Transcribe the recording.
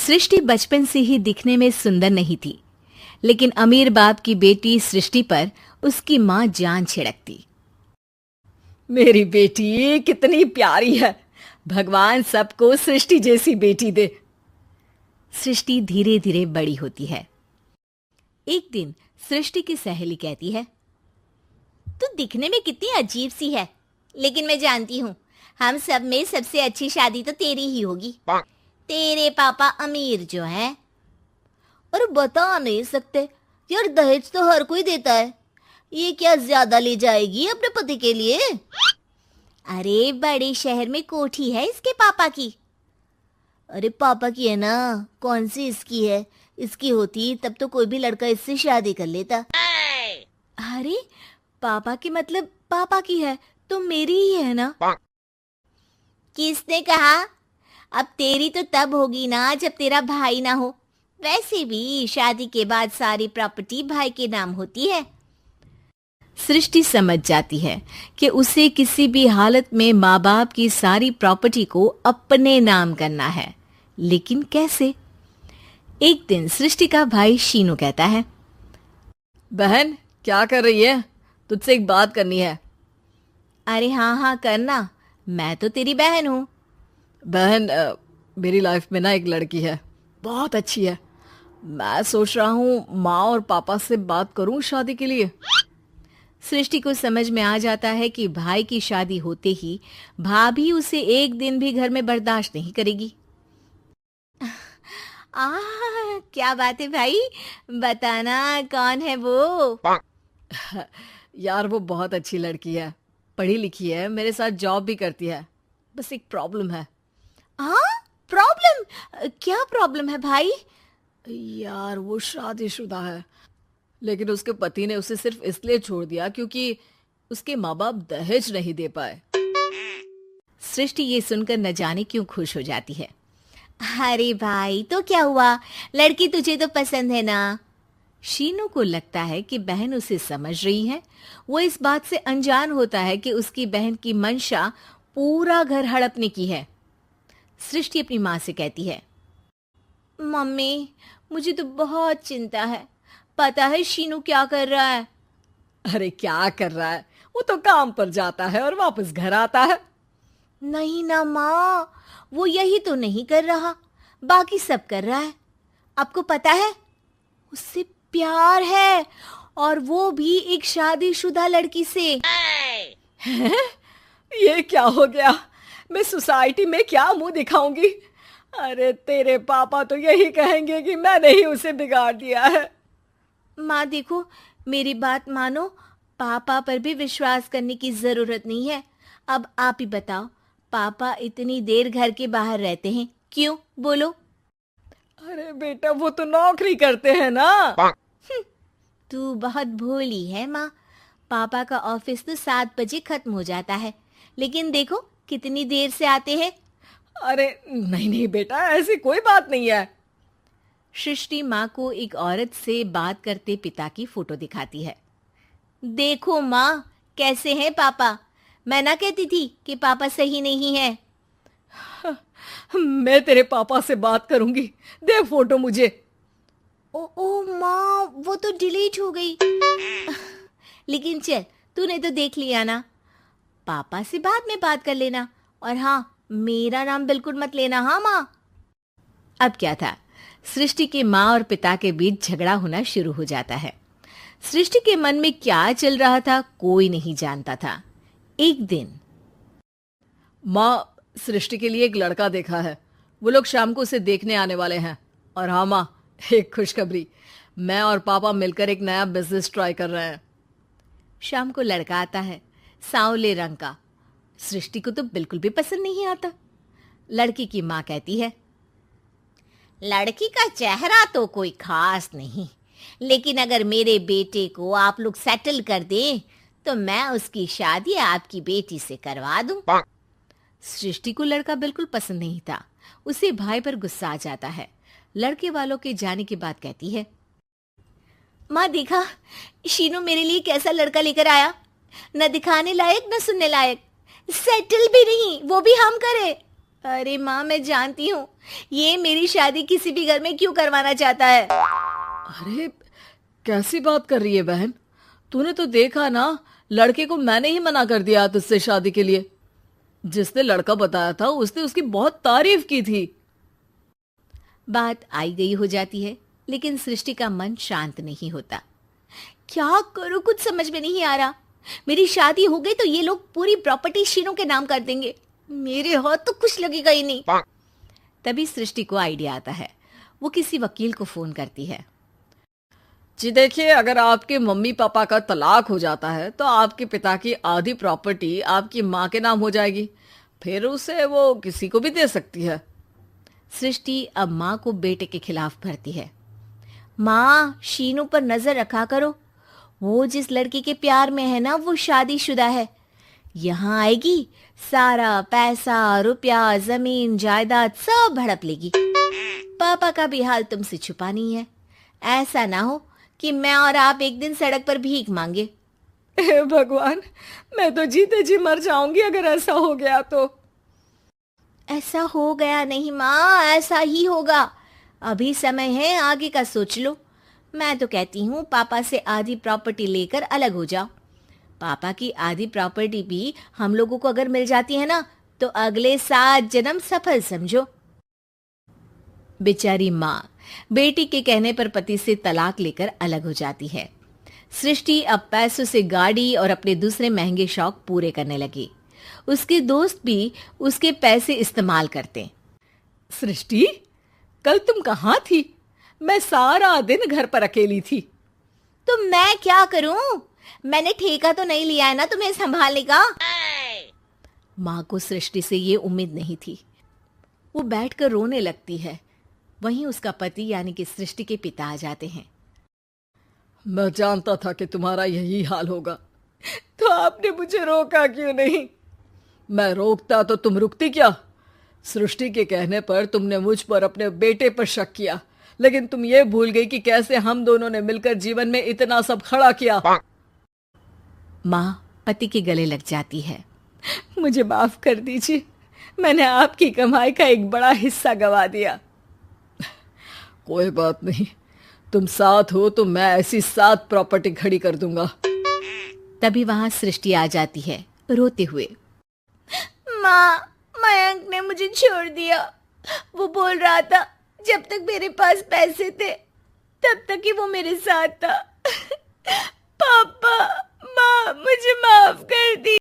सृष्टि बचपन से ही दिखने में सुंदर नहीं थी, लेकिन अमीर बाप की बेटी सृष्टि पर उसकी माँ जान छिड़कती। मेरी बेटी कितनी प्यारी है, भगवान सबको सृष्टि जैसी बेटी दे। सृष्टि धीरे धीरे बड़ी होती है। एक दिन सृष्टि की सहेली कहती है, तू दिखने में कितनी अजीब सी है, लेकिन मैं जानती हूँ हम सब में सबसे अच्छी शादी तो तेरी ही होगी। तेरे पापा अमीर जो है। और बता नहीं सकते यार, दहेज तो हर कोई देता है, ये क्या ज्यादा ले जाएगी अपने पति के लिए? अरे बड़े शहर में कोठी है इसके पापा की। अरे पापा की है ना, कौन सी इसकी है? इसकी होती तब तो कोई भी लड़का इससे शादी कर लेता। अरे पापा की मतलब पापा की है तो मेरी ही है ना? किसने कहा? अब तेरी तो तब होगी ना जब तेरा भाई ना हो। वैसे भी शादी के बाद सारी प्रॉपर्टी भाई के नाम होती है। सृष्टि समझ जाती है कि उसे किसी भी हालत में माँ बाप की सारी प्रॉपर्टी को अपने नाम करना है, लेकिन कैसे? एक दिन सृष्टि का भाई शीनू कहता है, बहन क्या कर रही है? तुझसे एक बात करनी है। अरे हाँ हाँ करना, मैं तो तेरी बहन हूँ। बहन मेरी लाइफ में ना एक लड़की है, बहुत अच्छी है। मैं सोच रहा हूँ माँ और पापा से बात करूँ शादी के लिए। सृष्टि को समझ में आ जाता है कि भाई की शादी होते ही भाभी उसे एक दिन भी घर में बर्दाश्त नहीं करेगी। क्या बात है भाई, बताना कौन है वो? यार वो बहुत अच्छी लड़की है, पढ़ी लिखी है, मेरे साथ जॉब भी करती है। बस एक प्रॉब्लम है। प्रॉब्लम? क्या प्रॉब्लम है भाई? यार वो शादीशुदा है, लेकिन उसके पति ने उसे सिर्फ इसलिए छोड़ दिया क्योंकि उसके माँ बाप दहेज नहीं दे पाए। सृष्टि ये सुनकर न जाने क्यों खुश हो जाती है। अरे भाई तो क्या हुआ, लड़की तुझे तो पसंद है ना? शीनू को लगता है कि बहन उसे समझ रही है। वो इस बात से अनजान होता है कि उसकी बहन की मंशा पूरा घर हड़पने की है। सृष्टि अपनी माँ से कहती है, मम्मी मुझे तो बहुत चिंता है, पता है शीनू क्या कर रहा है? अरे क्या कर रहा है, वो तो काम पर जाता है और वापस घर आता है। नहीं ना माँ, वो यही तो नहीं कर रहा, बाकी सब कर रहा है। आपको पता है उससे प्यार है, और वो भी एक शादीशुदा लड़की से। ये क्या हो गया, मैं सोसाइटी में क्या मुंह दिखाऊंगी? अरे तेरे पापा तो यही कहेंगे कि मैंने ही उसे बिगाड़ दिया है। माँ देखो, मेरी बात मानो, पापा पर भी विश्वास करने की जरूरत नहीं है। अब आप ही बताओ, पापा इतनी देर घर के बाहर रहते हैं क्यों, बोलो? अरे बेटा वो तो नौकरी करते हैं ना। तू बहुत भोली है माँ, पापा का ऑफिस तो 7 बजे खत्म हो जाता है, लेकिन देखो कितनी देर से आते हैं। अरे नहीं नहीं बेटा, ऐसी कोई बात नहीं है। सृष्टि माँ को एक औरत से बात करते पिता की फोटो दिखाती है। देखो माँ कैसे हैं पापा, मैं ना कहती थी कि पापा सही नहीं है। मैं तेरे पापा से बात करूंगी, दे फोटो मुझे। ओ माँ, वो तो डिलीट हो गई। लेकिन चल, तूने तो देख लिया ना, पापा से बाद में बात कर लेना, और हाँ मेरा नाम बिल्कुल मत लेना। हाँ माँ। अब क्या था, सृष्टि के माँ और पिता के बीच झगड़ा होना शुरू हो जाता है। सृष्टि के मन में क्या चल रहा था कोई नहीं जानता था। एक दिन, माँ सृष्टि के लिए एक लड़का देखा है, वो लोग शाम को उसे देखने आने वाले हैं। और हाँ माँ, एक खुशखबरी, मैं और पापा मिलकर एक नया बिजनेस ट्राई कर रहे हैं। शाम को लड़का आता है, सांवले रंग का। सृष्टि को तो बिल्कुल भी पसंद नहीं आता। लड़की की माँ कहती है, लड़की का चेहरा तो कोई खास नहीं, लेकिन अगर मेरे बेटे को आप लोग सेटल कर दें तो मैं उसकी शादी आपकी बेटी से करवा दूं। सृष्टि को लड़का बिल्कुल पसंद नहीं था। उसे भाई पर गुस्सा आ जाता है। लड़के वालों के जाने के बाद कहती है, माँ देखा शीनू मेरे लिए कैसा लड़का लेकर आया, न दिखाने लायक न सुनने लायक, सेटल भी नहीं, वो भी हम करे। अरे माँ, मैं जानती हूँ ये मेरी शादी किसी भी घर में क्यों करवाना चाहता है। अरे कैसी बात कर रही है बहन? तूने तो देखा ना, लड़के को मैंने ही मना कर दिया तुझसे शादी के लिए। जिसने लड़का बताया था उसने उसकी बहुत तारीफ की थी। बात आई गई हो जाती है, लेकिन सृष्टि का मन शांत नहीं होता। क्या करूं, कुछ समझ में नहीं आ रहा। मेरी शादी हो गई तो ये लोग पूरी प्रॉपर्टी शीनू के नाम कर देंगे, मेरे हाथ तो कुछ लगेगा ही नहीं। तभी सृष्टि को आइडिया आता है। वो किसी वकील को फोन करती है। जी देखिए, अगर आपके मम्मी पापा का तलाक हो जाता है तो आपके पिता की आधी प्रॉपर्टी आपकी माँ के नाम हो जाएगी, फिर उसे वो किसी को भी दे सकती है। सृष्टि अब माँ को बेटे के खिलाफ भरती है। माँ, शीनू पर नजर रखा करो, वो जिस लड़की के प्यार में है ना वो शादीशुदा है। यहाँ आएगी, सारा पैसा रुपया जमीन जायदाद सब हड़प लेगी। पापा का भी हाल तुमसे छुपा नहीं है। ऐसा ना हो कि मैं और आप एक दिन सड़क पर भीख मांगे। हे भगवान, मैं तो जीते जी मर जाऊंगी अगर ऐसा हो गया तो। ऐसा हो गया नहीं माँ, ऐसा ही होगा। अभी समय है, आगे का सोच लो। मैं तो कहती हूँ पापा से आधी प्रॉपर्टी लेकर अलग हो जाओ। पापा की आधी प्रॉपर्टी भी हम लोगों को अगर मिल जाती है ना तो अगले 7 जन्म सफल समझो। बेचारी माँ बेटी के कहने पर पति से तलाक लेकर अलग हो जाती है। सृष्टि अब पैसों से गाड़ी और अपने दूसरे महंगे शौक पूरे करने लगी। उसके दोस्त भी उसके पैसे इस्तेमाल करते। सृष्टि, कल तुम कहाँ थी? मैं सारा दिन घर पर अकेली थी। तो मैं क्या करूं? मैंने ठेका तो नहीं लिया है ना तुम्हें संभालने का। माँ को सृष्टि से ये उम्मीद नहीं थी। वो बैठकर रोने लगती है। वहीं उसका पति यानी कि सृष्टि के पिता आ जाते हैं। मैं जानता था कि तुम्हारा यही हाल होगा, तो आपने मुझे रोका क्यों नहीं? मैं रोकता तो तुम रुकती क्या? सृष्टि के कहने पर तुमने मुझ पर अपने बेटे पर शक किया, लेकिन तुम ये भूल गई कि कैसे हम दोनों ने मिलकर जीवन में इतना सब खड़ा किया। माँ पति के गले लग जाती है। मुझे माफ कर दीजिए, मैंने आपकी कमाई का एक बड़ा हिस्सा गवा दिया। कोई बात नहीं, तुम साथ हो तो मैं ऐसी 7 प्रॉपर्टी खड़ी कर दूंगा। तभी वहां सृष्टि आ जाती है रोते हुए। माँ, मयंक ने मुझे छोड़ दिया। वो बोल रहा था जब तक मेरे पास पैसे थे तब तक ही वो मेरे साथ था। पापा, माँ, मुझे माफ कर दी।